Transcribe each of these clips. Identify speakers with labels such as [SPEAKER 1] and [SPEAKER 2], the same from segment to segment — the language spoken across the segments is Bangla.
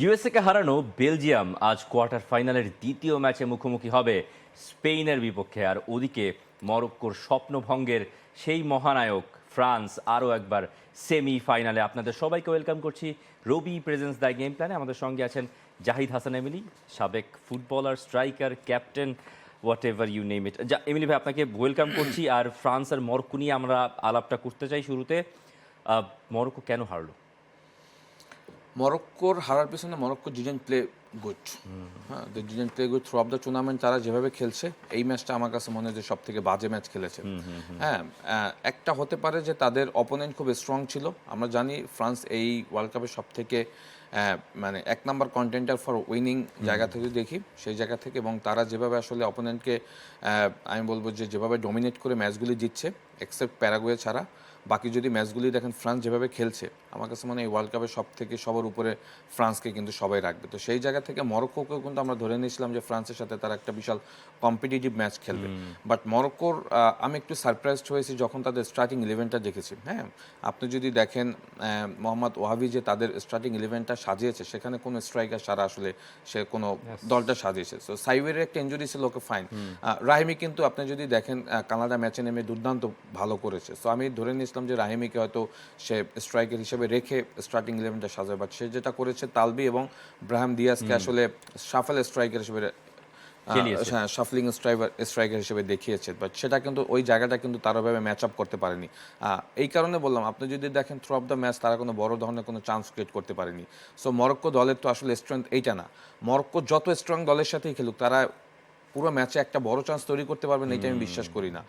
[SPEAKER 1] ইউএসএ-কে হারানো বেলজিয়াম আজ কোয়ার্টার ফাইনালের দ্বিতীয় ম্যাচে মুখোমুখি হবে স্পেনের বিপক্ষে। আর ওদিকে মরক্কোর স্বপ্নভঙ্গের সেই মহানায়ক ফ্রান্স আরও একবার সেমিফাইনালে। আপনাদের সবাইকে ওয়েলকাম করছি রবি প্রেজেন্স দ্য গেম প্ল্যানে। আমাদের সঙ্গে আছেন জাহিদ হাসান এমিলি, সাবেক footballer, striker, captain, whatever you name it. Ameli ভাই, আপনাকে ওয়েলকাম করছি। আর ফ্রান্স আর মরক্কো নিয়ে আমরা আলাপটা করতে চাই শুরুতে। মরক্কো কেন হারলো?
[SPEAKER 2] মরক্কোর হারার পেছনে মরক্কো ডিডেন্ট প্লে গুড। হ্যাঁ, they didn't play good through of the tournament. তারা যেভাবে খেলছে, এই ম্যাচটা আমার কাছে মনে হয় যে সব থেকে বাজে ম্যাচ খেলেছে। হ্যাঁ, একটা হতে পারে যে তাদের অপোনেন্ট খুব স্ট্রং ছিল। আমরা জানি ফ্রান্স এই ওয়ার্ল্ড কাপের সব থেকে মানে এক নাম্বার কন্টেন্টার ফর উইনিং জায়গা থেকে দেখি, সেই জায়গা থেকে। এবং তারা যেভাবে আসলে অপোনেন্টকে আমি বলবো যে যেভাবে ডমিনেট করে ম্যাচগুলি জিতছে, এক্সেপ্ট প্যারাগুয়ে ছাড়া বাকি যদি ম্যাচগুলি দেখেন, ফ্রান্স যেভাবে খেলছে, আমার কাছে মনে হয় এই ওয়ার্ল্ড কাপের সবার উপরে ফ্রান্সকে কিন্তু সবাই রাখবে। তো সেই জায়গা থেকে মরক্কোকেও কিন্তু আমরা ধরে নিয়েছিলাম যে ফ্রান্সের সাথে তারা একটা বিশাল কম্পিটিটিভ ম্যাচ খেলবে। বাট মরক্কোর আমি একটু সারপ্রাইজড হয়েছি যখন তাদের স্টার্টিং ইলেভেনটা দেখেছি। হ্যাঁ, আপনি যদি দেখেন মোহাম্মদ ওয়াহাবি যে তাদের স্টার্টিং ইলেভেনটা সাজিয়েছে, সেখানে কোনো স্ট্রাইকার সারা আসলে সে কোনো দলটা সাজিয়েছে। সো সাইওয়ের একটা ইঞ্জুরি ছিল, ওকে ফাইন। রাহিমি কিন্তু আপনি যদি দেখেন কানাডা ম্যাচে নেমে দুর্দান্ত ভালো করেছে। সো আমি ধরে নিয়েছিলাম যে রাহিমিকে হয়তো সে স্ট্রাইকার হিসেবে রেখে স্টার্টিং ইলেভেনটা সাজাবে। বাট সে যেটা করেছে, তালবি এবং ব্রাহাম দিয়াজকে আসলে শাফল স্ট্রাইকার হিসেবে শাফলিং স্ট্রাইকার হিসেবে দেখিয়েছে। বাট সেটা কিন্তু ওই জায়গাটা কিন্তু তারা ভাবে ম্যাচ আপ করতে পারেনি। এই কারণে বললাম, আপনি যদি দেখেন থ্রু অফ দ্য ম্যাচ তারা কোনো বড় ধরনের কোনো চান্স ক্রিয়েট করতে পারেনি। সো মরক্কো দলের তো আসলে স্ট্রেংথ এইটা না। মরক্কো যত স্ট্রং দলের সাথেই খেলুক, তারা পুরো ম্যাচে একটা বড় চান্স তৈরি করতে পারবেন, এটা আমি বিশ্বাস করি না।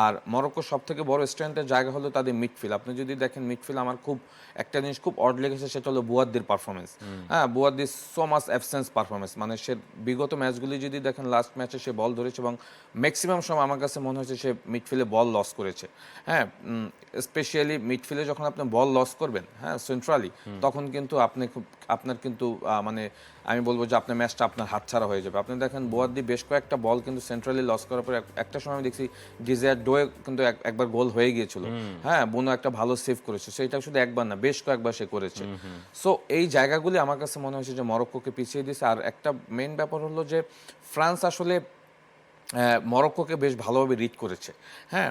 [SPEAKER 2] আর মরক্কোর সব থেকে বড় স্ট্রেংথের জায়গা হলো তাদের মিডফিল্ড। আপনি যদি দেখেন মিডফিল্ড, আমার খুব একটা জিনিস খুব অড লেগেছে, সেটা হলো বুয়াদ্দির পারফরমেন্স। হ্যাঁ, বুয়াদ্দির সো মাচ অ্যাবসেন্স পারফরমেন্স। মানে সে বিগত ম্যাচগুলি যদি দেখেন, লাস্ট ম্যাচে সে বল ধরেছে এবং ম্যাক্সিমাম সময় আমার কাছে মনে হয়েছে সে মিডফিল্ডে বল লস করেছে। হ্যাঁ, স্পেশালি মিডফিল্ডে যখন আপনি বল লস করবেন, হ্যাঁ সেন্ট্রালি, তখন কিন্তু আপনার কিন্তু মানে আমি বলবো যে আপনার ম্যাচটা আপনার হাতছাড়া হয়ে যাবে। আপনি দেখেন বুয়াদ্দি বেশ কয়েকটা বল কিন্তু সেন্ট্রালি লস করার পরে একটা সময় আমি দেখছি ডিজায়ার ডোয়ে কিন্তু একবার গোল হয়ে গিয়েছিল। হ্যাঁ, বোনো একটা ভালো সেভ করেছে, সেটা শুধু একবার না, বেশ কয়েকবার সে করেছে। সো এই জায়গাগুলি আমার কাছে মনে হয়েছে যে মরক্কোকে পিছিয়ে দিয়েছে। আর একটা মেইন ব্যাপার হলো যে ফ্রান্স আসলে মরক্কোকে বেশ ভালোভাবে রিড করেছে। হ্যাঁ,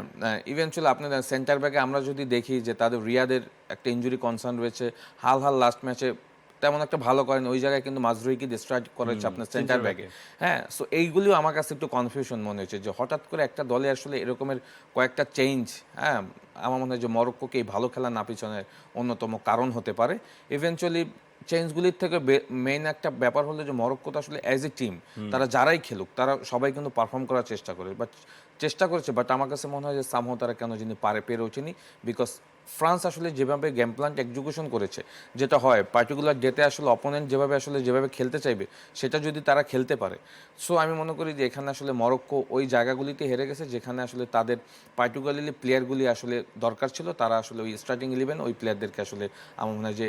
[SPEAKER 2] ইভেনচুয়ালি আপনি সেন্টার ব্যাকে আমরা যদি দেখি যে তাদের রিয়াদের একটা ইঞ্জুরি কনসার্ন রয়েছে। হাল লাস্ট ম্যাচে তেমন একটা ভালো করেন, ওই জায়গায় কিন্তু মাজরুইকে ডিস্ট্রাক্ট করেছে আপনার সেন্টার ব্যাকে। হ্যাঁ, সো এইগুলিও আমার কাছে একটু কনফিউশন মনে হয়েছে যে হঠাৎ করে একটা দলে আসলে এরকমের কয়েকটা চেঞ্জ। হ্যাঁ, আমার মনে হয় যে মরক্কোকে এই ভালো খেলা না পিছনের অন্যতম কারণ হতে পারে। ইভেনচুয়ালি চেঞ্জগুলির থেকে মেইন একটা ব্যাপার হলো যে মরক্কো তো আসলে অ্যাজ এ টিম, তারা যারাই খেলুক তারা সবাই কিন্তু পারফর্ম করার চেষ্টা করেছে। বাট আমার কাছে মনে হয় যে সামহাও তারা কেন যিনি পেরে ওঠেনি। বিকজ ফ্রান্স আসলে যেভাবে গেম প্ল্যানটা এক্সিকিউশন করেছে, যেটা হয় পার্টিকুলার ডেতে আসলে অপোনেন্ট যেভাবে খেলতে চাইবে, সেটা যদি তারা খেলতে পারে। সো আমি মনে করি যে এখানে আসলে মরক্কো ওই জায়গাগুলিতে হেরে গেছে যেখানে আসলে তাদের পার্টিকুলারলি প্লেয়ারগুলি আসলে দরকার ছিল। তারা আসলে ওই স্টার্টিং ইলেভেন ওই প্লেয়ারদেরকে আসলে আমার মনে হয় যে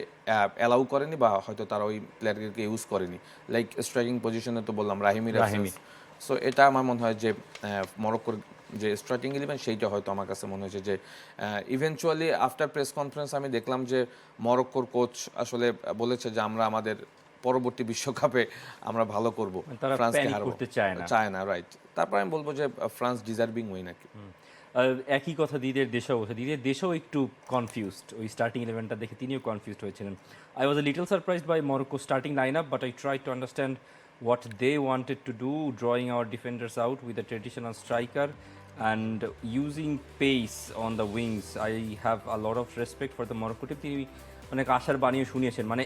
[SPEAKER 2] অ্যালাউ করেনি, বা হয়তো তারা ওই প্লেয়ারদেরকে ইউজ করেনি। লাইক স্ট্রাইকিং পজিশনে তো বললাম রাহিমি। সো এটা আমার মনে হয় যে মরক্কোর যে স্টার্টিং ইলেভেন সেইটা হয়তো আমার কাছে মনে হয়েছে যে ইভেনচুয়ালি আফটার প্রেস কনফারেন্স আমি দেখলাম যে মরক্কোর কোচ আসলে বলেছে যে আমরা আমাদের পরবর্তী বিশ্বকাপে আমরা ভালো করব, ফ্রান্সকে হারাবো চায় না। রাইট, তারপর আমি বলবো যে ফ্রান্স ডিজার্ভিং উইন নাকি।
[SPEAKER 1] একই কথা দিদির দেশও একটু কনফিউজড। ওই স্টার্টিং ইলেভেনটা দেখে তিনিও কনফিউজড হয়েছিলেন। I was a little surprised by Morocco starting line up, but I try to understand what they wanted to do, drawing our defenders out with a traditional striker and using pace on the wings. I have a lot of respect for the Morocco team. তিনি অনেক আশার বাণীও শুনিয়েছেন, মানে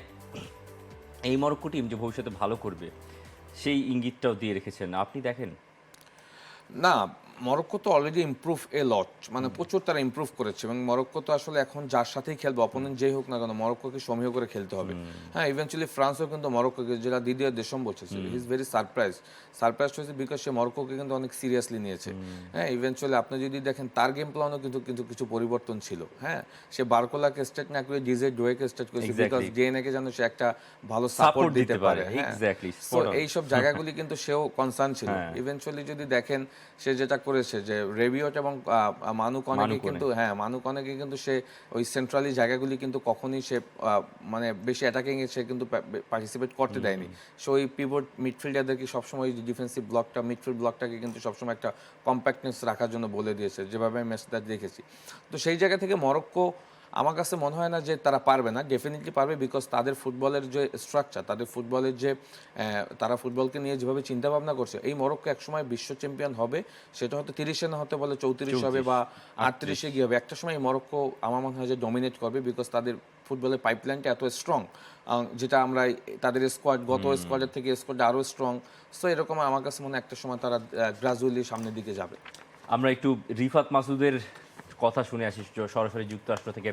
[SPEAKER 1] এই মরক্কো টিম যে ভবিষ্যতে ভালো করবে সেই ইঙ্গিতটাও দিয়ে রেখেছেন। আপনি দেখেন
[SPEAKER 2] না, মরক্কো তো অলরেডি ইমপ্রুভ এ লট, মানে প্রচুর তারা ইমপ্রুভ করেছে। এবং মরক্কো তো আসলে এখন যার সাথেই খেলবে, অপোনেন্ট যেই হোক না কেন, মরক্কোকে সমীহ করে খেলতে হবে। হ্যাঁ, ইভেনচুয়ালি ফ্রান্সও কিন্তু মরক্কোকে, যেটা দিদিয়ার দেশম বলছে, হি ইজ ভেরি সারপ্রাইজ হয়েছে বিকজ সে মরক্কোকে কিন্তু অনেক সিরিয়াসলি নিয়েছে। হ্যাঁ, ইভেনচুয়ালি আপনি যদি দেখেন তার গেম প্ল্যানও কিন্তু কিছু পরিবর্তন ছিল। হ্যাঁ, সে বার্কোলাকে স্টার্ট না করে ডিজে ডোয়েকে স্টার্ট করেছে, বিকজ ডিএনএকে যেন সে একটা ভালো সাপোর্ট দিতে পারে। হ্যাঁ, তো এইসব জায়গাগুলি কিন্তু সেও কনসার্ন ছিল। ইভেনচুয়ালি যদি দেখেন সে যেটা করেছে যে রেবিওট এবং মানু কনেকে কিন্তু মানু কনেকে কিন্তু সে ওই সেন্ট্রালি জায়গাগুলি কিন্তু কখনোই সে মানে বেশি অ্যাটাকিং এ সে কিন্তু পার্টিসিপেট করতে দেয়নি। সো ওই পিভট মিডফিল্ডারদেরকে সবসময় ডিফেন্সিভ ব্লকটা মিডফিল্ড ব্লকটাকে কিন্তু সবসময় একটা কম্প্যাক্টনেস রাখার জন্য বলে দিয়েছে, যেভাবে আমি ম্যাচটা দেখেছি। তো সেই জায়গা থেকে মরক্কো আমার কাছে মনে হয় না যে তারা পারবে না, ডেফিনেটলি পারবে, বিকজ তাদের ফুটবলের যে স্ট্রাকচার, তাদের ফুটবলের যে তারা ফুটবলকে নিয়ে যেভাবে চিন্তা ভাবনা করছে, এই মরক্কো একসময় বিশ্ব চ্যাম্পিয়ন হবে, সেটা হয়তো 30-এ না হতে বলে 34 হবে বা 38-এ গিয়ে হবে। একটা সময় এই মরক্কো আমার মনে হয় যে ডমিনেট করবে, বিকজ তাদের ফুটবলের পাইপলাইনটা এত স্ট্রং, যেটা আমরা তাদের স্কোয়াড গত স্কোয়াডের থেকে স্কোয়াডটা আরও স্ট্রং। সো এরকম আমার কাছে মনে হয় একটা সময় তারা গ্রাজুয়ালি সামনের দিকে যাবে।
[SPEAKER 1] আমরা একটু রিফাত মাসুদের কথা শুনে আসি সরাসরি যুক্তরাষ্ট্র থেকে।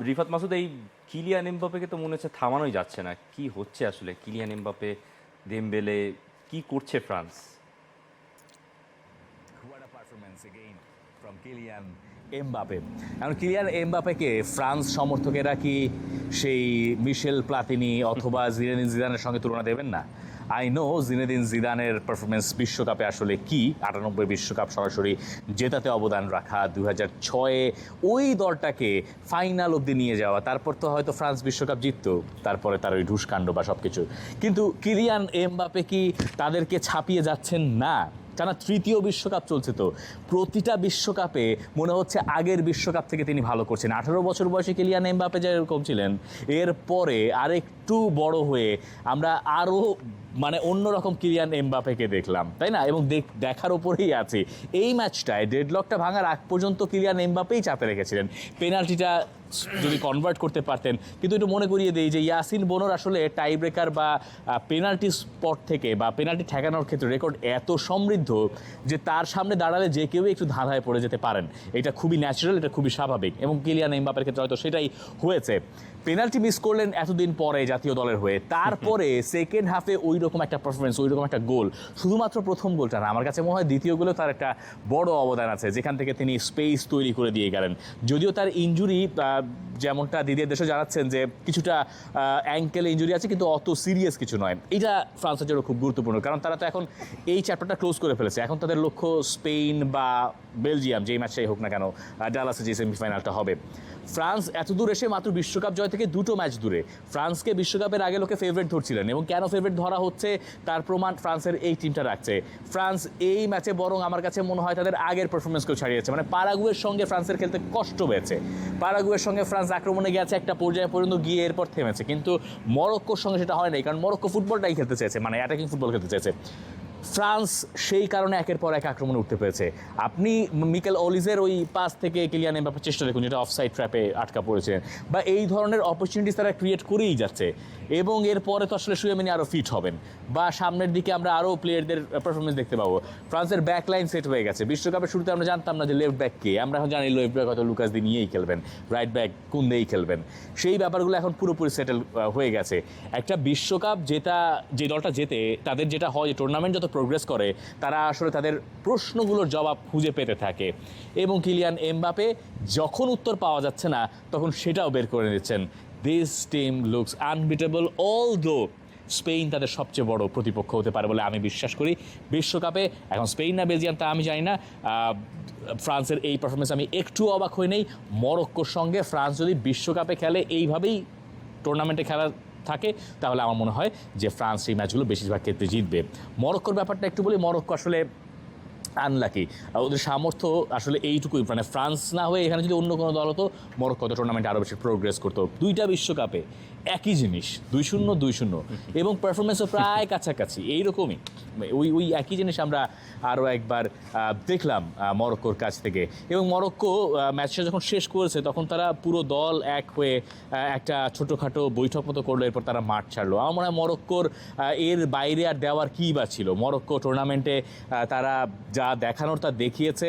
[SPEAKER 1] রিফাত মাসুদ, এই কিলিয়ান এমবাপ্পেকে তো মনে হচ্ছে থামানোই যাচ্ছে না, কি হচ্ছে আসলে? কিলিয়ান এমবাপ্পে, দেমবেলে, কি করছে France?
[SPEAKER 3] What a performance again from Kylian Mbappe. এখন কিলিয়ান এমবাপেকে ফ্রান্স সমর্থকেরা কি সেই মিশেল প্লাতিনি অথবা জিনেদিন জিদানের সঙ্গে তুলনা দেবেন না? আই নো জিনেদিন জিদানের পারফরমেন্স বিশ্বকাপে আসলে কি, 98 বিশ্বকাপ সরাসরি জেতাতে অবদান রাখা, 2006-এ ওই দলটাকে ফাইনাল অবধি নিয়ে যাওয়া, তারপর তো হয়তো ফ্রান্স বিশ্বকাপ জিততো, তারপরে তার ওই ঢুসকাণ্ড বা সব কিছু। কিন্তু কিলিয়ান এমবাপে কি তাদেরকে ছাপিয়ে যাচ্ছেন? না, টানা তৃতীয় বিশ্বকাপ চলছে, তো প্রতিটা বিশ্বকাপে মনে হচ্ছে আগের বিশ্বকাপ থেকে তিনি ভালো করছেন। 18 বছর বয়সে কিলিয়ান এমবাপে যেরকম ছিলেন, এরপরে আরেকটু বড় হয়ে আমরা আরও মানে অন্যরকম কিলিয়ান এমবাপেকে দেখলাম, তাই না? এবং দেখার ওপরেই আছে। এই ম্যাচটায় ডেডলকটা ভাঙার আগ পর্যন্ত কিলিয়ান এমবাপেই চাপে রেখেছিলেন, পেনাল্টিটা যদি কনভার্ট করতে পারতেন। কিন্তু একটু মনে করিয়ে দেই যে ইয়াসিন বোনোর আসলে টাই ব্রেকার বা পেনাল্টি স্পট থেকে বা পেনাল্টি ঠেকানোর ক্ষেত্রে রেকর্ড এত সমৃদ্ধ যে তার সামনে দাঁড়ালে যে কেউ একটু ধাঁধায় পড়ে যেতে পারেন। এটা খুবই ন্যাচারাল, এটা খুবই স্বাভাবিক, এবং কিলিয়ান এমবাপের ক্ষেত্রে হয়তো সেটাই হয়েছে। পেনাল্টি মিস করলেন এতদিন পরে জাতীয় দলের হয়ে, তারপরে সেকেন্ড হাফে ওই রকম একটা পারফরমেন্স, ওই রকম একটা গোল। শুধুমাত্র প্রথম গোলটা না, আমার কাছে মনে হয় দ্বিতীয় গোলেও তার একটা বড় অবদান আছে, যেখান থেকে তিনি স্পেস তৈরি করে দিয়ে গেলেন। যদিও তার ইনজুরি, যেমনটা দিদির দেশে জানাচ্ছেন যে কিছুটা অ্যাঙ্কেল ইনজুরি আছে, কিন্তু অত সিরিয়াস কিছু নয়। এটা ফ্রান্সের জন্য খুব গুরুত্বপূর্ণ, কারণ তারা তো এখন এই চ্যাপ্টারটা ক্লোজ করে ফেলেছে। এখন তাদের লক্ষ্য স্পেন বা বেলজিয়াম, যেই ম্যাচটাই হোক না কেন, ডালাসে যে সেমিফাইনালটা হবে। ফ্রান্স এত দূর এসে মাত্র বিশ্বকাপ জয় থেকে 2টো ম্যাচ দূরে। ফ্রান্সকে বিশ্বকাপের আগে লোকে ফেভারিট ধরছিলেন, এবং কেন ফেভারিট ধরা হচ্ছে তার প্রমাণ ফ্রান্সের এই টিমটা রাখছে। ফ্রান্স এই ম্যাচে বরং আমার কাছে মনে হয় তাদের আগের পারফরমেন্সকেও ছাড়িয়েছে। মানে পারাগুয়ের সঙ্গে ফ্রান্সের খেলতে কষ্ট পেয়েছে, পারাগুয়ের সঙ্গে ফ্রান্স আক্রমণে গেছে একটা পর্যায়ে পর্যন্ত গিয়ে এরপর থেমেছে, কিন্তু মরক্কোর সঙ্গে সেটা হয় নাই, কারণ মরক্কো ফুটবলটাই খেলতে চেয়েছে, মানে অ্যাটাকিং ফুটবল খেলতে চেয়েছে। ফ্রান্স সেই কারণে একের পর এক আক্রমণে উঠতে পেরেছে। আপনি মিকেল অলিজের ওই পাস থেকে কিলিয়ান এমবাপ্পের চেষ্টা দেখুন, যেটা অফসাইড ট্র্যাপে আটকা পড়েছে, বা এই ধরনের অপরচুনিটিস তারা ক্রিয়েট করেই যাচ্ছে। এবং এরপরে তো আসলে সুয়েমিনি আরও ফিট হবেন, বা সামনের দিকে আমরা আরও প্লেয়ারদের পারফরমেন্স দেখতে পাবো। ফ্রান্সের ব্যাক লাইন সেট হয়ে গেছে। বিশ্বকাপের শুরুতে আমরা জানতাম না যে লেফট ব্যাক কে, আমরা এখন জানি লেফট ব্যাক হয়তো লুকাস দি নিয়েই খেলবেন, রাইট ব্যাক কুন্দেই খেলবেন। সেই ব্যাপারগুলো এখন পুরোপুরি সেটেল হয়ে গেছে। একটা বিশ্বকাপ যে দলটা জেতে, তাদের যেটা হয় যে টুর্নামেন্ট যত প্রোগ্রেস করে তারা আসলে তাদের প্রশ্নগুলোর জবাব খুঁজে পেতে থাকে, এবং কিলিয়ান এমবাপে যখন উত্তর পাওয়া যাচ্ছে না তখন সেটাও বের করে নিচ্ছেন। This team looks unbeatable, although Spain তাদের সবচেয়ে বড় প্রতিপক্ষ হতে পারে বলে আমি বিশ্বাস করি বিশ্বকাপে। এখন স্পেন না বেলজিয়াম তা আমি জানি না। ফ্রান্সের এই পারফরমেন্স আমি একটু অবাক হই নেই। মরক্কোর সঙ্গে ফ্রান্স যদি বিশ্বকাপে খেলে, এইভাবেই টুর্নামেন্টে খেলা থাকে, তাহলে আমার মনে হয় যে ফ্রান্স এই ম্যাচগুলো বেশিরভাগ ক্ষেত্রে জিতবে। মরক্কোর ব্যাপারটা একটু বলি, মরক্কো আসলে আনলাকি, ওদের সামর্থ্য আসলে এইটুকুই। মানে ফ্রান্স না হয়ে এখানে যদি অন্য কোনো দল হতো, মরক্কো টুর্নামেন্টে আরও বেশি প্রোগ্রেস করতো। 2টা বিশ্বকাপে একই জিনিস, 2-0 এবং পারফরমেন্সও প্রায় কাছাকাছি, এইরকমই ওই একই জিনিস আমরা আরও একবার দেখলাম মরক্কোর কাছ থেকে। এবং মরক্কো ম্যাচটা যখন শেষ করেছে তখন তারা পুরো দল এক হয়ে একটা ছোটোখাটো বৈঠক মতো করলো, এরপর তারা মাঠ ছাড়লো। আমার মনে হয় মরক্কোর এর বাইরে আর দেওয়ার কী বা ছিল। মরক্কো টুর্নামেন্টে তারা যা দেখানোর তা দেখিয়েছে,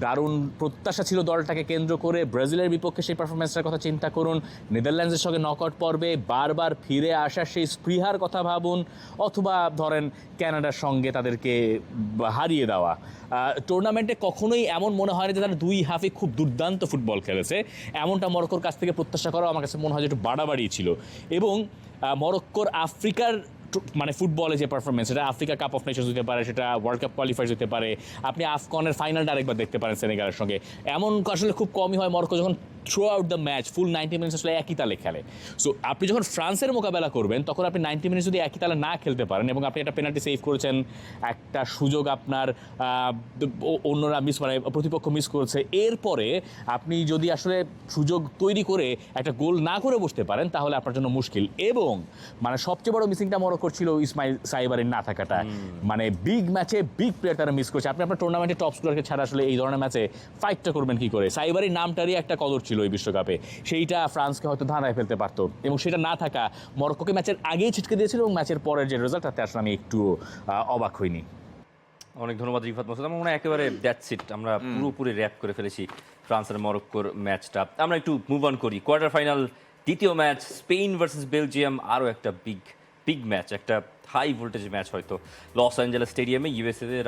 [SPEAKER 3] দারুণ প্রত্যাশা ছিল দলটাকে কেন্দ্র করে। ব্রাজিলের বিপক্ষে সেই পারফরমেন্সটার কথা চিন্তা করুন, নেদারল্যান্ডসের সঙ্গে নকআউট পর্বে বারবার ফিরে আসার সেই স্পৃহার কথা ভাবুন, অথবা ধরেন ক্যানাডার সঙ্গে তাদেরকে হারিয়ে দেওয়া। টুর্নামেন্টে কখনোই এমন মনে হয় না যে তারা 2 হাফে খুব দুর্দান্ত ফুটবল খেলেছে, এমনটা মরক্কোর কাছ থেকে প্রত্যাশা করা আমার কাছে মনে হয় যে একটু বাড়াবাড়ি ছিল। এবং মরক্কোর আফ্রিকার মানে ফুটবলে যে পারফরমেন্স, সেটা আফ্রিকা কাপ অফ নেশনস হতে পারে, সেটা ওয়ার্ল্ড কাপ কোয়ালিফায়ার্স হতে পারে, আপনি আফকনের ফাইনালটা আরেকবার দেখতে পারেন সেনেগালের সঙ্গে। এমন আসলে খুব কমই হয় মরক্কো যখন through out the match full 90 minutes আসলে একই তালে খেলে। সো আপনি যখন ফ্রান্সের মোকাবেলা করবেন তখন আপনি 90 মিনিটস যদি একই তালে না খেলতে পারেন এবং আপনি একটা পেনাল্টি সেভ করেছেন, একটা সুযোগ আপনার অন্যরা মিস মানে প্রতিপক্ষ মিস করেছে, এরপরে আপনি যদি আসলে সুযোগ তৈরি করে একটা গোল না করে বসতে পারেন তাহলে আপনার জন্য মুশকিল। এবং মানে সবচেয়ে বড় মিসিংটা মরক্কোর ছিল ইসমাইল সাইবারের না থাকাটা। মানে বিগ ম্যাচে বিগ প্লেয়ার তারা মিস করছে। আপনি আপনার টুর্নামেন্টে টপ স্কোরারকে ছাড়া আসলে এই ধরনের ম্যাচে ফাইটটা করবেন কি করে? সাইবারের নামটারই একটা কদর ছিল এই বিশ্বকাপে, সেইটা ফ্রান্সকে হয়তো ধাঁধায় ফেলতে পারতো, এবং সেটা না থাকা মরক্কোকে ম্যাচের আগেই ছিটকে দিয়েছিল, এবং ম্যাচের পরের যে রেজাল্ট তাতে আসলে আমি একটু অবাক হইনি।
[SPEAKER 1] অনেক ধন্যবাদ রিফাত মাসুদ। আমার মনে হয় একেবারে দ্যাটস ইট, আমরা পুরোপুরি র্যাপ করে ফেলেছি ফ্রান্স আর মরক্কোর ম্যাচটা। আমরা একটু মুভ অন করি। কোয়ার্টার ফাইনাল দ্বিতীয় ম্যাচ স্পেন ভার্সেস বেলজিয়াম, আরও একটা বিগ ম্যাচ, একটা হাই ভোল্টেজ ম্যাচ হয়তো লস অ্যাঞ্জেলেস স্টেডিয়ামে ইউএসএতে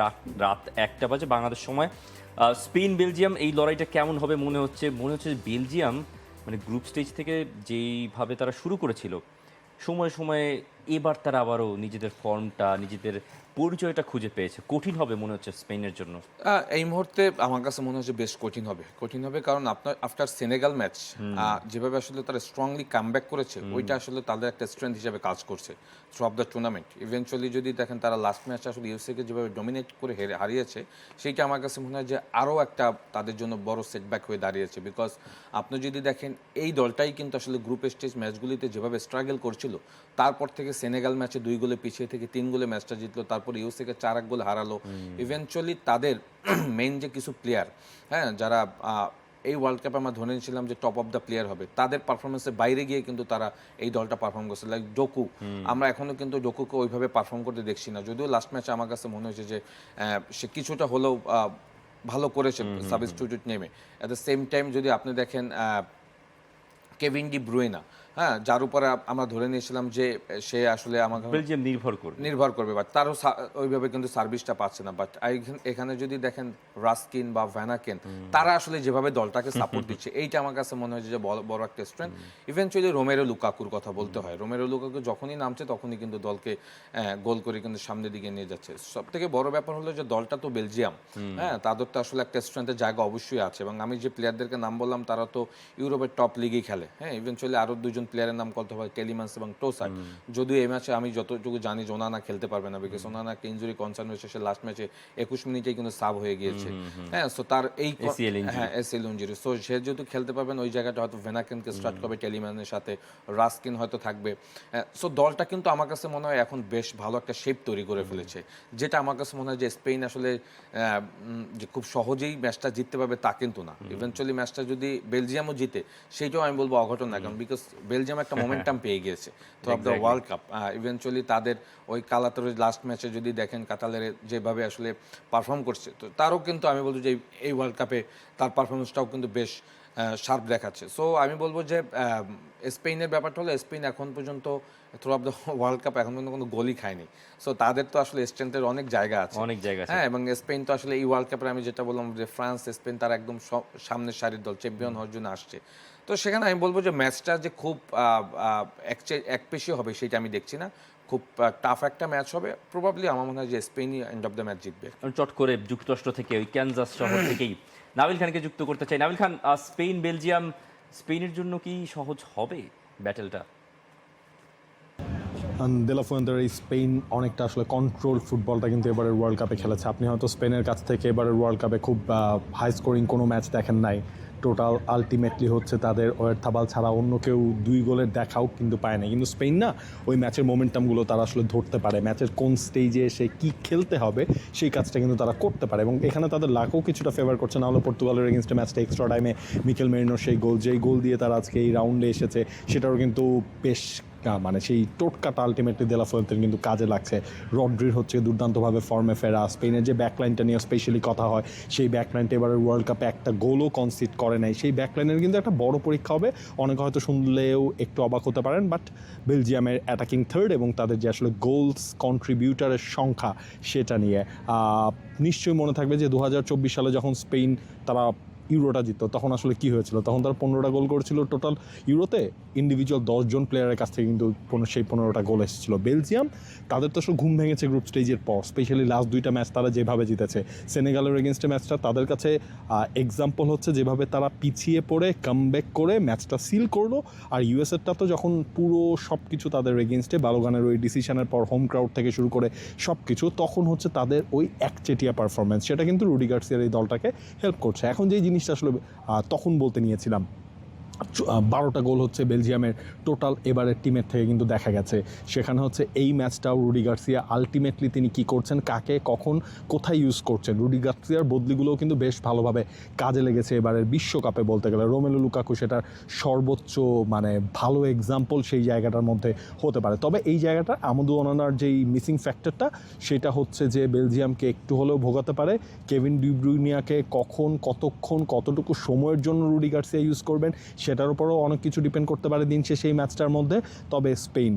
[SPEAKER 1] রাত 1টা বাজে বাংলাদেশ সময়। স্পেন বেলজিয়াম এই লড়াইটা কেমন হবে মনে হচ্ছে বেলজিয়াম মানে গ্রুপ স্টেজ থেকে যেইভাবে তারা শুরু করেছিল সময়ে সময়ে এবার তারা আবারও নিজেদের ফর্মটা, নিজেদের পরিচয়টা খুঁজে পেয়েছে। কঠিন হবে মনে হচ্ছে স্পেনের জন্য
[SPEAKER 2] এই মুহূর্তে আমার কাছে মনে হচ্ছে বেশ কঠিন হবে, কারণ আপনার আফটার সেনেগাল ম্যাচ যেভাবে আসলে তারা স্ট্রংলি কামব্যাক করেছে, ওইটা আসলে তাদের একটা স্ট্রেংথ হিসেবে কাজ করছে through of the tournament. Eventually যদি দেখেন তারা লাস্ট ম্যাচে আসলে ইউএসএকে যেভাবে ডমিনেট করে হারিয়েছে, সেইটা আমার কাছে মনে হয় যে আরও একটা তাদের জন্য বড় সেটব্যাক হয়ে দাঁড়িয়েছে। বিকজ আপনি যদি দেখেন এই দলটাই কিন্তু আসলে গ্রুপ স্টেজ ম্যাচগুলিতে যেভাবে স্ট্রাগল করছিল, তারপর থেকে সেনেগাল ম্যাচে 2 গোলে পিছিয়ে থেকে 3 গোলে ম্যাচটা জিতলো, তারপর ইউএসএকে 4-1 গোলে হারালো। ইভেনচুয়ালি তাদের মেইন যে কিছু প্লেয়ার, হ্যাঁ, যারা এই ওয়ার্ল্ড কাপে আমরা ধরে নিয়েছিলাম যে টপ অফ দ্য প্লেয়ার হবে, তাদের পারফরমেন্সের বাইরে গিয়ে কিন্তু তারা এই দলটা পারফর্ম করছে। লাইক ডোকু, আমরা এখনও কিন্তু ডোকুকে ওইভাবে পারফর্ম করতে দেখছি না, যদিও লাস্ট ম্যাচে আমার কাছে মনে হয়েছে যে সে কিছুটা হলেও ভালো করেছে সাবস্টিটিউট নেমে। অ্যাট দ্য সেম টাইম যদি আপনি দেখেন কেভিন ডি ব্রুইনা, হ্যাঁ, যার উপরে আমরা ধরে নিয়েছিলাম যে সে আসলে আমাকে
[SPEAKER 1] বেলজিয়াম নির্ভর করবে,
[SPEAKER 2] বাট তারও ওইভাবে কিন্তু সার্ভিসটা পাচ্ছে না। বাট এখানে যদি দেখেন রাস্কিন বা ভ্যানাকেন, তারা আসলে যেভাবে দলটাকে সাপোর্ট দিচ্ছে, এইটা আমার কাছে মনে হয়েছে যে বড় একটা স্ট্রেংথ। ইভেনচুয়ালি রোমেরো লুকাকুর কথা বলতে হয়। রোমেরো লুকাকু যখনই নামছে তখনই কিন্তু দলকে গোল করে কিন্তু সামনের দিকে নিয়ে যাচ্ছে। সব থেকে বড় ব্যাপার হলো যে দলটা তো বেলজিয়াম, হ্যাঁ, তাদের তো আসলে একটা স্ট্রেংথের জায়গা অবশ্যই আছে, এবং আমি যে প্লেয়ারদেরকে নাম বললাম তারা তো ইউরোপের টপ লিগেই খেলে। হ্যাঁ, ইভেনচুয়ালি আরও 2 প্লেয়ারের নাম বলতে হয়, টেলিমান্স এবং টোসার। যদিও এই ম্যাচে আমি যতটুকু জানি ওনানা খেলতে পারবে না, বিকজ ওনানাকে ইনজুরি কনসার্ন হয়েছে, সে লাস্ট ম্যাচে 21 মিনিটেই কিন্তু সাব হয়ে গিয়েছে। হ্যাঁ, সো তার এই এসিএল ইনজুরি, সো সে যেহেতু খেলতে পারবেন ওই জায়গাটা হয়তো ভেনাকেনকে স্টার্ট করবে টেলিম্যানের সাথে, রাস্কিন হয়তো থাকবে। সো দলটা কিন্তু আমার কাছে মনে হয় এখন বেশ ভালো একটা শেপ তৈরি করে ফেলেছে, যেটা আমার কাছে মনে হয় যে স্পেন আসলে যে খুব সহজেই ম্যাচটা জিততে পারবে তা কিন্তু না। ইভেনচুয়ালি ম্যাচটা যদি বেলজিয়ামও জিতে, সেইটাও আমি বলবো অঘটন না, কারণ বিকজ বেলজিয়াম একটা মোমেন্টাম পেয়ে গিয়েছে through of the world cup. Eventually তাদের ওই কালাতারের লাস্ট ম্যাচে যদি দেখেন কাতালের যেভাবে আসলে পারফর্ম করছে, তো তারও কিন্তু আমি বলবো যে এই ওয়ার্ল্ড কাপে তার পারফরমেন্সটাও কিন্তু বেশ শার্প দেখাচ্ছে। সো আমি বলবো যে স্পেনের ব্যাপারটা হলো স্পেন এখন পর্যন্ত through of the world cup এখন পর্যন্ত কোনো গোলই খায়নি। সো তাদের তো আসলে স্ট্রেংথের অনেক জায়গা আছে। হ্যাঁ, এবং স্পেন তো আসলে এই ওয়ার্ল্ড কাপের আমি যেটা বললাম যে ফ্রান্স স্পেন তারা একদম সামনের সারির দল, চ্যাম্পিয়ন হওয়ার জন্য আসছে। তো সেখানে আমি বলবো যে ম্যাচটা যে খুব একপেশি হবে সেটা আমি দেখছি না, খুব টাফ একটা ম্যাচ হবে। প্রবাবলি আমার মনে হয় যে স্পেনই এন্ড অফ দ্য ম্যাচ জিতবে।
[SPEAKER 1] চট করে যুক্তরাষ্ট্র থেকে ওই ক্যানজাস শহর থেকেই নাবিল খানকে যুক্ত করতে চাই। নাবিল খান, স্পেন বেলজিয়াম, স্পেনের জন্য কি সহজ হবে ব্যাটেলটা?
[SPEAKER 4] দে লা ফুয়েন্তের এই স্পেন অনেকটা আসলে কন্ট্রোল ফুটবলটা কিন্তু এবারের ওয়ার্ল্ড কাপে খেলেছে। আপনি হয়তো স্পেনের কাছ থেকে এবারের ওয়ার্ল্ড কাপে খুব হাই স্কোরিং কোনো ম্যাচ দেখেন নাই। টোটাল আলটিমেটলি হচ্ছে তাদের ওয়েরথাবাল ছাড়া অন্য কেউ 2 গোলের দেখাও কিন্তু পায় না। কিন্তু স্পেন না, ওই ম্যাচের মোমেন্টামগুলো তারা আসলে ধরতে পারে, ম্যাচের কোন স্টেজে এসে কী খেলতে হবে সেই কাজটা কিন্তু তারা করতে পারে, এবং এখানে তাদের লাকও কিছুটা ফেভার করছে। না হলে পর্তুগালের এগেনস্টে ম্যাচটা এক্সট্রা টাইমে মিকেল মেরিনোর সেই গোল, যেই গোল দিয়ে তারা আজকে এই রাউন্ডে এসেছে, সেটারও কিন্তু বেশ মানে সেই টোটকাটা আলটিমেটলি দে লা ফুয়েন্তের কিন্তু কাজে লাগছে। রড্রির হচ্ছে দুর্দান্তভাবে ফর্মে ফেরা, স্পেনের যে ব্যাকলাইনটা নিয়ে স্পেশালি কথা হয়, সেই ব্যাকলাইনটা এবারের ওয়ার্ল্ড কাপে একটা গোলও কনসিড করে নাই। সেই ব্যাকলাইনের কিন্তু একটা বড় পরীক্ষা হবে। অনেকে হয়তো শুনলেও একটু অবাক হতে পারেন, বাট বেলজিয়ামের অ্যাটাকিং থার্ড এবং তাদের যে আসলে গোলস কন্ট্রিবিউটারের সংখ্যা সেটা নিয়ে নিশ্চয়ই মনে থাকবে যে 2024 সালে যখন স্পেন তারা ইউরোটা জিততো, তখন আসলে কি হয়েছিল, তখন তারা 15টা গোল করেছিল টোটাল ইউরোতে, ইন্ডিভিজুয়াল 10 জন প্লেয়ারের কাছ থেকে কিন্তু সেই 15টা গোল এসেছিল। বেলজিয়াম তাদের তো আসলে ঘুম ভেঙেছে গ্রুপ স্টেজের পর, স্পেশালি লাস্ট 2টা ম্যাচ তারা যেভাবে জিতেছে। সেনেগালের এগেনস্টে ম্যাচটা তাদের কাছে এক্সাম্পল হচ্ছে যেভাবে তারা পিছিয়ে পড়ে কামব্যাক করে ম্যাচটা সিল করলো। আর ইউএসএরটা তো যখন পুরো সব কিছু তাদের এগেনস্টে, বালোগানের ওই ডিসিশনের পর হোম ক্রাউড থেকে শুরু করে সব কিছু, তখন হচ্ছে তাদের ওই একচেটিয়া পারফরমেন্স, সেটা কিন্তু রুডি গার্সিয়ার এই দলটাকে হেল্প করছে। এখন যেই জিনিসটা আসলে তখন বলতে নিয়েছিলাম, 12টা গোল হচ্ছে বেলজিয়ামের টোটাল এবারের টিমের থেকে কিন্তু দেখা গেছে। সেখানে হচ্ছে এই ম্যাচটাও রুডি গার্সিয়া আলটিমেটলি তিনি কি করছেন, কাকে কখন কোথায় ইউজ করছেন, রুডি গার্সিয়ার বদলিগুলোও কিন্তু বেশ ভালোভাবে কাজে লেগেছে এবারের বিশ্বকাপে বলতে গেলে। রোমেলু লুকাকু সেটার সর্বোচ্চ মানে ভালো এক্সাম্পল সেই জায়গাটার মধ্যে হতে পারে। তবে এই জায়গাটা আমাদু ওনানার যেই মিসিং ফ্যাক্টরটা, সেটা হচ্ছে যে বেলজিয়ামকে একটু হলেও ভোগাতে পারে। কেভিন ডি ব্রুইনিয়াকে কখন, কতক্ষণ, কতটুকু সময়ের জন্য রুডি গার্সিয়া ইউজ করবেন, সেটার উপরও অনেক কিছু ডিপেন্ড করতে পারে দিন শেষে এই ম্যাচটার মধ্যে। তবে স্পেন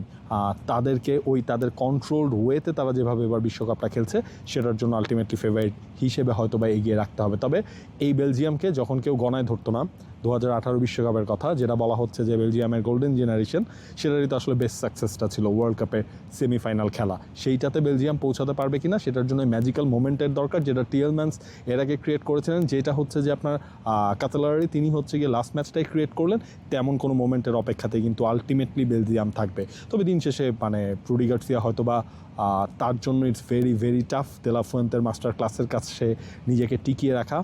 [SPEAKER 4] তাদেরকে ওই তাদের কন্ট্রোলড ওয়েতে তারা যেভাবে এবার বিশ্বকাপটা খেলছে, সেটার জন্য আলটিমেটলি ফেভারিট হিসেবে হয়তো বা এগিয়ে রাখতে হবে। তবে এই বেলজিয়ামকে যখন কেউ গণায় ধরতো না 2018 বিশ্বকাপের কথা, যেটা বলা হচ্ছে যে বেলজিয়ামের গোল্ডেন জেনারেশন, সেটারই তো আসলে বেস্ট সাকসেসটা ছিল ওয়ার্ল্ড কাপে সেমিফাইনাল খেলা। সেইটাতে বেলজিয়াম পৌঁছাতে পারবে কিনা, সেটার জন্য ম্যাজিক্যাল মোমেন্টের দরকার, যেটা টিয়েলম্যান্স এর আগে ক্রিয়েট করেছিলেন, যেটা হচ্ছে যে আপনার কাতালারি তিনি হচ্ছে গিয়ে লাস্ট ম্যাচটাই ক্রিয়েট করলেন। তেমন কোনো মোমেন্টের অপেক্ষাতে কিন্তু আলটিমেটলি বেলজিয়াম থাকবে। তবে দিন শেষে মানে রুডি গার্সিয়া হয়তো বা তার জন্য ইটস ভেরি ভেরি টাফ দেলা ফুয়েন্তের মাস্টার ক্লাসের কাছে নিজেকে টিকিয়ে রাখা।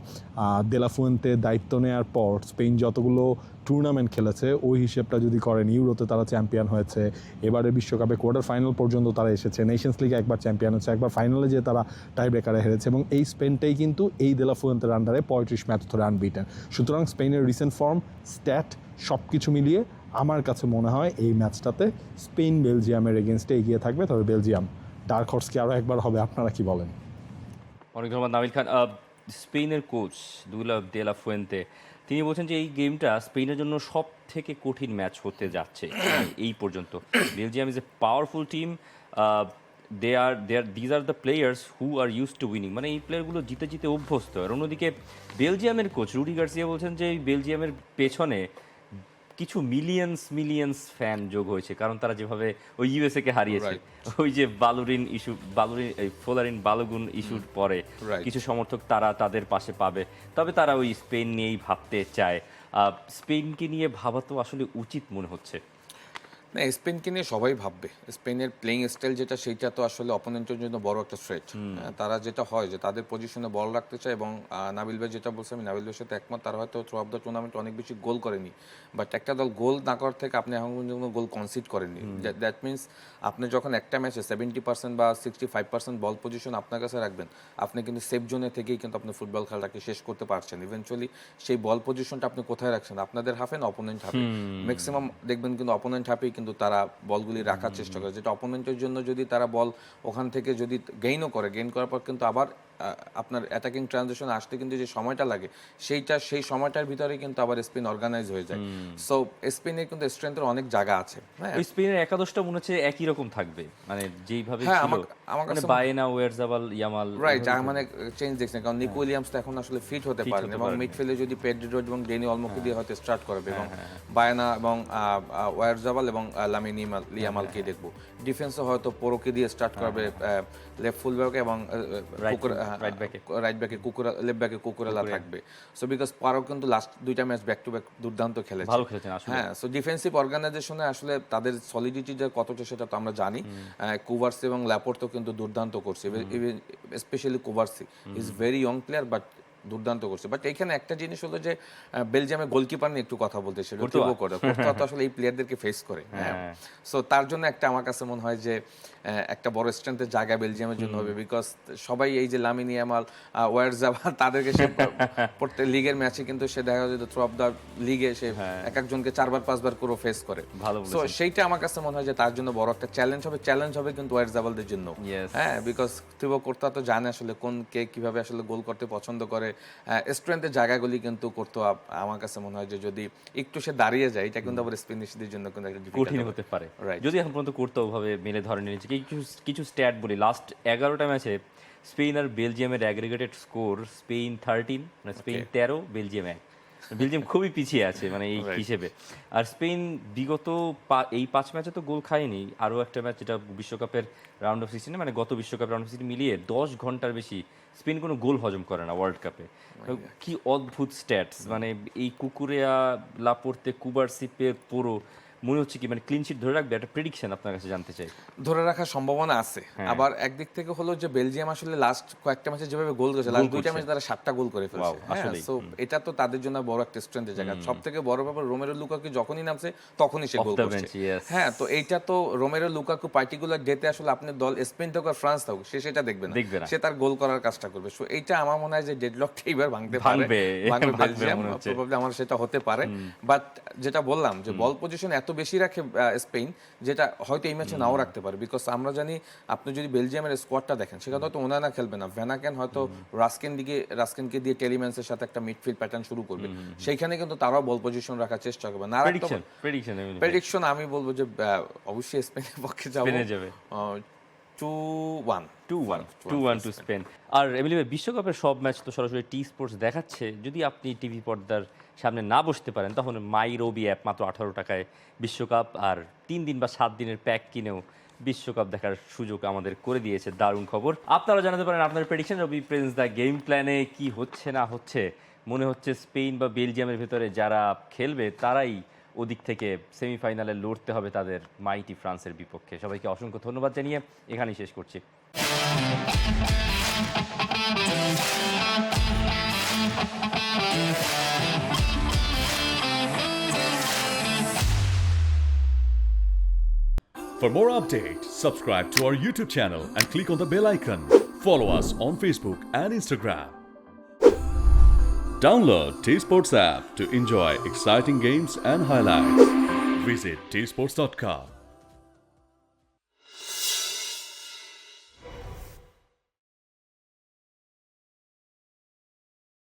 [SPEAKER 4] দেলা ফুয়েন্তে দায়িত্ব নেওয়ার পর স্পেন যতগুলো টুর্নামেন্ট খেলেছে ওই হিসেবটা যদি করেন, ইউরোতে তারা চ্যাম্পিয়ন হয়েছে, এবারে বিশ্বকাপে কোয়ার্টার ফাইনাল পর্যন্ত তারা এসেছে, নেশনস লিগে একবার চ্যাম্পিয়ন হচ্ছে, একবার ফাইনালে যেয়ে তারা টাই ব্রেকারে হেরেছে, এবং এই স্পেনটাই কিন্তু এই দেলা ফুয়েন্তের আন্ডারে 35 ম্যাচ ধরে আনবিটেন। সুতরাং স্পেনের রিসেন্ট ফর্ম, স্ট্যাট সব কিছু মিলিয়ে আমার কাছে মনে হয় এই ম্যাচটাতে স্পেন বেলজিয়ামের এগেনস্টে এগিয়ে থাকবে। তবে বেলজিয়াম ডার্ক হর্স কি আরও একবার হবে, আপনারা কি বলেন?
[SPEAKER 1] অনেক ধন্যবাদ নাবিল খান। স্পেনের কোচ দেলা ফুয়েন্তে তিনি বলছেন যে এই গেমটা স্পেনের জন্য সব থেকে কঠিন ম্যাচ হতে যাচ্ছে এই পর্যন্ত। Belgium is a powerful team, these are the players who are use to winning, মানে এই প্লেয়ারগুলো জিতে জিতে অভ্যস্ত। আর অন্যদিকে বেলজিয়ামের কোচ রুডি গার্সিয়া বলছেন যে এই বেলজিয়ামের পেছনে কিছু মিলিয়ন্স ফ্যান যোগ হয়েছে, কারণ তারা যেভাবে ওই ইউএসএ কে হারিয়েছে, ওই যে ফোলারিন বালোগুন ইস্যুর পরে কিছু সমর্থক তারা তাদের পাশে পাবে। তবে তারা ওই স্পেন নিয়েই ভাবতে চায়। স্পেনকে নিয়ে ভাবা তো আসলে উচিত মনে হচ্ছে।
[SPEAKER 2] না, স্পেনকে নিয়ে সবাই ভাববে। স্পেনের প্লেইং স্টাইল যেটা, সেইটা তো আসলে অপোনেন্টের জন্য বড় একটা থ্রেট। তারা যেটা হয় যে তাদের পজিশনে বল রাখতে চায়, এবং নাবিল ভাই যেটা বলছে আমি নাবিল ভাইয়ের সাথে একমত। তারা হয়তো থ্রু অফ দ্য টুর্নামেন্ট অনেক বেশি গোল করেনি, বাট একটা দল গোল না করার থেকে আপনি এখন পর্যন্ত গোল কনসিড করেননি। দ্যাট মিনস আপনি যখন একটা ম্যাচে 70% বা 65% বল পজিশন আপনার কাছে রাখবেন, আপনি কিন্তু সেফ জোনে থেকেই কিন্তু আপনি ফুটবল খেলাটাকে শেষ করতে পারছেন। ইভেনচুয়ালি সেই বল পজিশনটা আপনি কোথায় রাখছেন, আপনাদের হাফে না অপোনেন্ট হাফে। ম্যাক্সিমাম দেখবেন কিন্তু অপোনেন্ট হাফেই কিন্তু তারা বলগুলি রাখার চেষ্টা করে, যেটা অপোনেন্টের জন্য যদি তারা বল ওখান থেকে যদি গেইন করার পর কিন্তু আবার আপনার অ্যাটাকিং ট্রানজিশন আসতে কিন্তু যে সময়টা লাগে, সেই সময়টার ভিতরে কিন্তু আবার স্পেন অর্গানাইজ হয়ে যায়। সো স্পেনের কিন্তু স্ট্রেংথের অনেক জায়গা আছে।
[SPEAKER 1] ওই স্পেনের একাদশটা মনে হচ্ছে একই রকম থাকবে, মানে যেইভাবে
[SPEAKER 2] হ্যাঁ,
[SPEAKER 1] ছিল,
[SPEAKER 2] আমার
[SPEAKER 1] মানে
[SPEAKER 2] কাছে
[SPEAKER 1] বায়েনা, ওয়ারজাবাল, ইয়ামাল,
[SPEAKER 2] রাইট, মানে চেঞ্জ দেখছেন, কারণ নিকো উইলিয়ামস তো এখন আসলে ফিট হতে পারেন, এবং মিডফিল্ডে যদি পেড্রো এবং ডেনি অলমোকে দিয়ে হয়তো স্টার্ট করবে, এবং বায়ানা এবং ওয়ারজাবাল এবং লামিন ইয়ামালকে দেখবো। ডিফেন্সও হয়তো পোরোকে দিয়ে স্টার্ট করবে, লেফট ফুল ব্যাকে এবং রাইট ব্যাকে লেফট ব্যাকে কুকুরেলা থাকবে। সো বিকজ পারো কিন্তু লাস্ট 2টা ম্যাচ ব্যাক টু ব্যাক দুর্দান্ত খেলেছে,
[SPEAKER 1] ভালো খেলেছেন আসলে।
[SPEAKER 2] হ্যাঁ, সো ডিফেন্সিভ অর্গানাইজেশনে আসলে তাদের সলিডিটি যে কতটা সেটা তো আমরা জানি। কুভার্সি এবং ল্যাপোর্টো কিন্তু দুর্দান্ত করছে, specially Cubarsi is very young player, but দুর্দান্ত করছে। বাট এইখানে একটা জিনিস হলো যে বেলজিয়ামের গোলকিপার নিয়ে একটু কথা বলতে, সেটা তো আসলে এই প্লেয়ারদেরকে ফেস করে। সো তার জন্য একটা আমার কাছে মনে হয় যে একটা বড় স্ট্রেংথের জায়গা বেলজিয়ামের জন্য হবে, বিকজ সবাই এই যে লামিন ইয়ামাল, ওয়ারজাবাল, তাদেরকে সে প্রত্যেক লিগের ম্যাচে কিন্তু সে দেখা যায় থ্রু অফ দ্য লিগে সে এক একজনকে 4-5 বার করে ফেস করে। সো সেইটা আমার কাছে মনে হয় যে তার জন্য বড় একটা চ্যালেঞ্জ হবে কিন্তু ওয়ারজাবালদের জন্য। হ্যাঁ, বিকজ থিবো কোর্তা তো জানে আসলে কোন কে কিভাবে আসলে গোল করতে পছন্দ করে। স্ট্রেংথের জায়গাগুলি কিন্তু করতে আমার কাছে মনে হয় যে যদি একটু সে দাঁড়িয়ে যায়, এটা কিন্তু আবার স্পেনিশদের জন্য কিন্তু একটা
[SPEAKER 1] কঠিন হতে পারে। যদি এখন পর্যন্ত করতে ওভাবে মেলে ধরেনি। কিছু স্ট্যাট বলি, লাস্ট 11টা ম্যাচে স্পেন আর বেলজিয়ামের অ্যাগ্রিগেটেড স্কোর স্পেন 13, মানে স্পেন 13, বেলজিয়াম 1। বেলজিয়াম খুবই পিছিয়ে আছে মানে এই হিসেবে। আর স্পেন বিগত এই 5 ম্যাচে তো গোল খায়নি। আরও একটা ম্যাচ যেটা বিশ্বকাপের রাউন্ড অফ 16, মানে গত বিশ্বকাপ রাউন্ড অফ 16 মিলিয়ে 10 ঘন্টার বেশি স্পেন কোনো গোল হজম করে না ওয়ার্ল্ড কাপে। কি অদ্ভুত স্ট্যাটস, মানে এই কুকুরেয়া, লাপোর্তে, কুবারসিপের পুরো মনে হচ্ছে কি মানে ক্লিন শিট ধরে রাখবে, একটা প্রেডিকশন আপনার কাছে জানতে চাই।
[SPEAKER 2] ধরে রাখার সম্ভাবনা আছে। আবার একদিক থেকে হলো যে বেলজিয়াম আসলে লাস্ট কয়েকটা ম্যাচে যেভাবে গোল করেছে, লাস্ট 2টা ম্যাচে তারা 7টা গোল করে ফেলছে। সো এটা তো তাদের জন্য বড় একটা স্ট্রেংথের জায়গা। সবথেকে বড় ব্যাপার রোমেরো লুকাকু যখনই নামছে তখনই সে গোল করছে। হ্যাঁ, তো এইটা তো রোমেরো লুকাকু পার্টিকুলার ডেতে আসলে আপনার দল স্পেন থাকুক আর ফ্রান্স থাকুক, সে সেটা দেখবে না, সে তার গোল করার কাজটা করবে। সো এইটা আমার মনে হয় যে ডেডলকটা এবার ভাঙবে বেলজিয়াম, প্রবাবলি আমার সেটা হতে পারে। বাট যেটা বললাম যে বল পজিশন এত বেশি রাখে স্পেন, যেটা হয়তো এই ম্যাচে নাও রাখতে পারে। বিকজ আমরা জানি আপনি যদি বেলজিয়ামের স্কোয়াডটা দেখেন, সেখানে হয়তো ওনারা খেলবে না, ভ্যানাকেন হয়তো রাস্কেনকে দিয়ে টেলিম্যান্সের সাথে একটা মিডফিল্ড প্যাটার্ন শুরু করবে। সেইখানে কিন্তু তারাও বল পজিশন রাখার চেষ্টা করবে না। প্রেডিকশন আমি বলবো যে অবশ্যই স্পেনের পক্ষে যাবে
[SPEAKER 1] 2-1 টু স্পেন। আর এমনি বিশ্বকাপের সব ম্যাচ তো সরাসরি টি স্পোর্টস দেখাচ্ছে। যদি আপনি টিভি পর্দার সামনে না বসতে পারেন, তখন মাই রবি অ্যাপ মাত্র 18 টাকায় বিশ্বকাপ আর 3 দিন বা 7 দিনের প্যাক কিনেও বিশ্বকাপ দেখার সুযোগ আমাদের করে দিয়েছে। দারুণ খবর। আপনারা জানাতে পারেন আপনার প্রেডিকশন। রবি প্রেন্স দ্য গেম প্ল্যানে কি হচ্ছে না হচ্ছে। মনে হচ্ছে স্পেন বা বেলজিয়ামের ভেতরে যারা খেলবে তারাই ওদিক থেকে সেমিফাইনালে লড়তে হবে তাদের মাইটি ফ্রান্সের বিপক্ষে। সবাইকে অসংখ্য ধন্যবাদ জানিয়ে এখানেই শেষ করছি।
[SPEAKER 5] For more updates, subscribe to our YouTube channel and click on the bell icon. Follow us on Facebook and Instagram. Download T-Sports app to enjoy exciting games and highlights. Visit tsports.com.